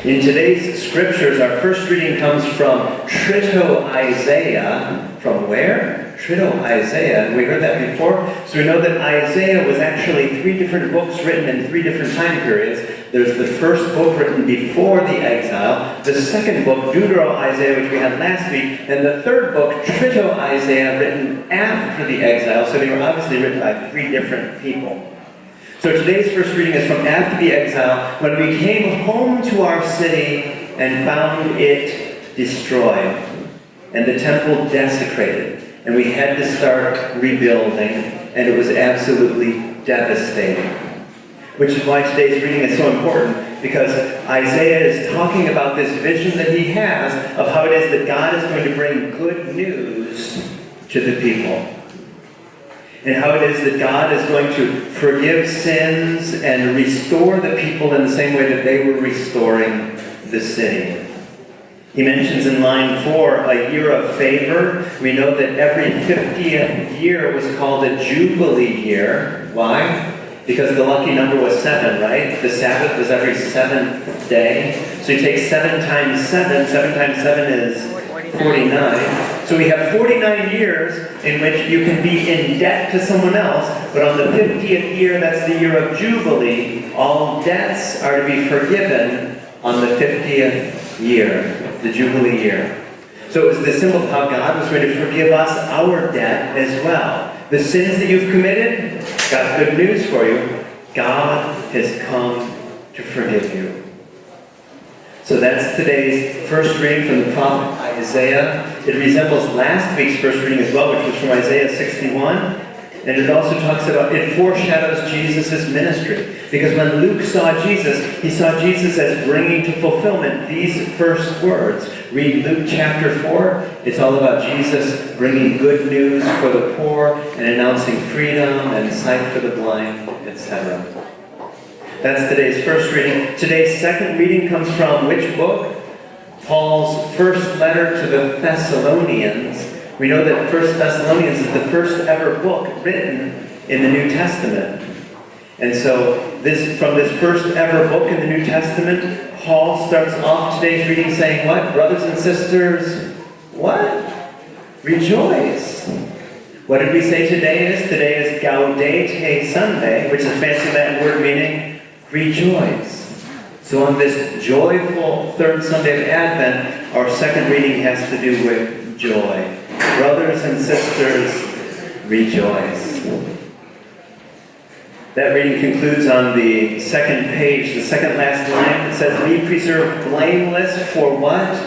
In today's scriptures, our first reading comes from Trito-Isaiah. From where? Trito-Isaiah. And we heard that before. So we know that Isaiah was actually 3 different books written in 3 different time periods. There's the first book written before the exile, the second book, Deutero-Isaiah, which we had last week, and the third book, Trito-Isaiah, written after the exile. So they were obviously written by 3 different people. So today's first reading is from after the exile, when we came home to our city and found it destroyed, and the temple desecrated, and we had to start rebuilding, and it was absolutely devastating. Which is why today's reading is so important, because Isaiah is talking about this vision that he has of how it is that God is going to bring good news to the people. And how it is that God is going to forgive sins and restore the people in the same way that they were restoring the city. He mentions in line 4 a year of favor. We know that every 50th year was called a Jubilee year. Why? Because the lucky number was 7, right? The Sabbath was every 7th day. So you take 7 times 7. 7 times 7 is 49. So we have 49 years in which you can be in debt to someone else, but on the 50th year, that's the year of Jubilee, all debts are to be forgiven on the 50th year, the Jubilee year. So it was the symbol of how God was going to forgive us our debt as well. The sins that you've committed, got good news for you. God has come to forgive you. So that's today's first reading from the prophet Isaiah. It resembles last week's first reading as well, which was from Isaiah 61. And it also talks about, it foreshadows Jesus' ministry. Because when Luke saw Jesus, he saw Jesus as bringing to fulfillment these first words. Read Luke chapter 4. It's all about Jesus bringing good news for the poor and announcing freedom and sight for the blind, etc. That's today's first reading. Today's second reading comes from which book? Paul's first letter to the Thessalonians. We know that 1 Thessalonians is the first ever book written in the New Testament. And so from this first ever book in the New Testament, Paul starts off today's reading saying what? Brothers and sisters, what? Rejoice. What did we say today is? Today is Gaudete Sunday, which is a fancy Latin word meaning rejoice. So on this joyful third Sunday of Advent, our second reading has to do with joy. Brothers and sisters, rejoice. That reading concludes on the second page, the second last line. It says, be preserved blameless for what?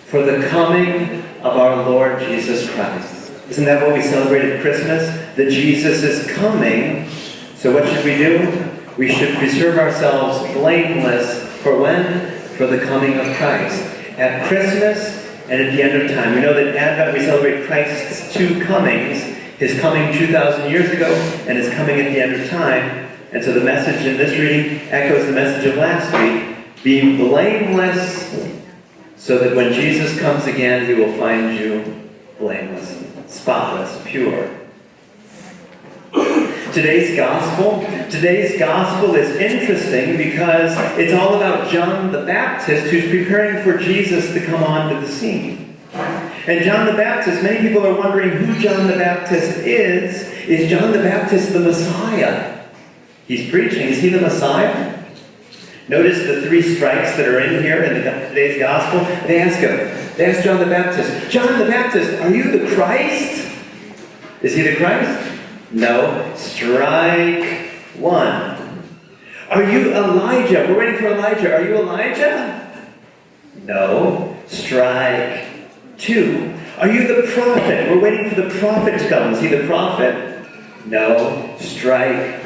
For the coming of our Lord Jesus Christ. Isn't that what we celebrate at Christmas? That Jesus is coming. So what should we do? We should preserve ourselves blameless for when? For the coming of Christ. At Christmas and at the end of time. We know that Advent we celebrate Christ's 2 comings. His coming 2,000 years ago and his coming at the end of time. And so the message in this reading echoes the message of last week. Be blameless so that when Jesus comes again, he will find you blameless, spotless, pure. Today's gospel is interesting because it's all about John the Baptist who's preparing for Jesus to come onto the scene. And John the Baptist, many people are wondering who John the Baptist is. Is John the Baptist the Messiah? He's preaching. Is he the Messiah? Notice the 3 strikes that are in here in today's gospel. They ask John the Baptist, John the Baptist, are you the Christ? Is he the Christ? No. Strike 1. Are you Elijah? We're waiting for Elijah. Are you Elijah? No. Strike 2. Are you the prophet? We're waiting for the prophet to come. Is he the prophet? No. Strike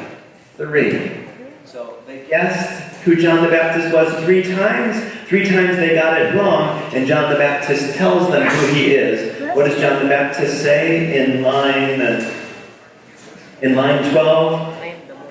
3. So they guessed who John the Baptist was 3 times. 3 times they got it wrong, and John the Baptist tells them who he is. What does John the Baptist say in line 12?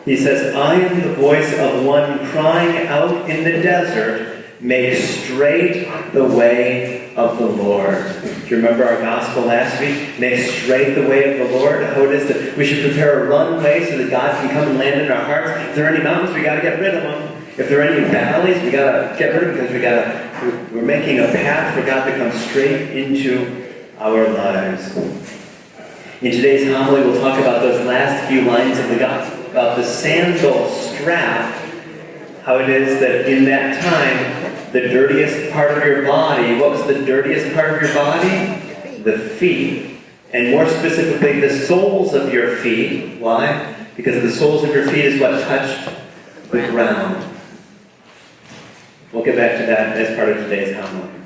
He says, I am the voice of one crying out in the desert, Make straight the way of the Lord. Do you remember our gospel last week? Make straight the way of the Lord. How it is that we should prepare a runway so that God can come and land in our hearts. If there are any mountains, we got to get rid of them. If there are any valleys, we got to get rid of them because we're making a path for God to come straight into our lives. In today's homily, we'll talk about those last few lines of the gospel, about the sandal strap, how it is that in that time, the dirtiest part of your body, what was the dirtiest part of your body? The feet. And more specifically, the soles of your feet. Why? Because the soles of your feet is what touched the ground. We'll get back to that as part of today's homily.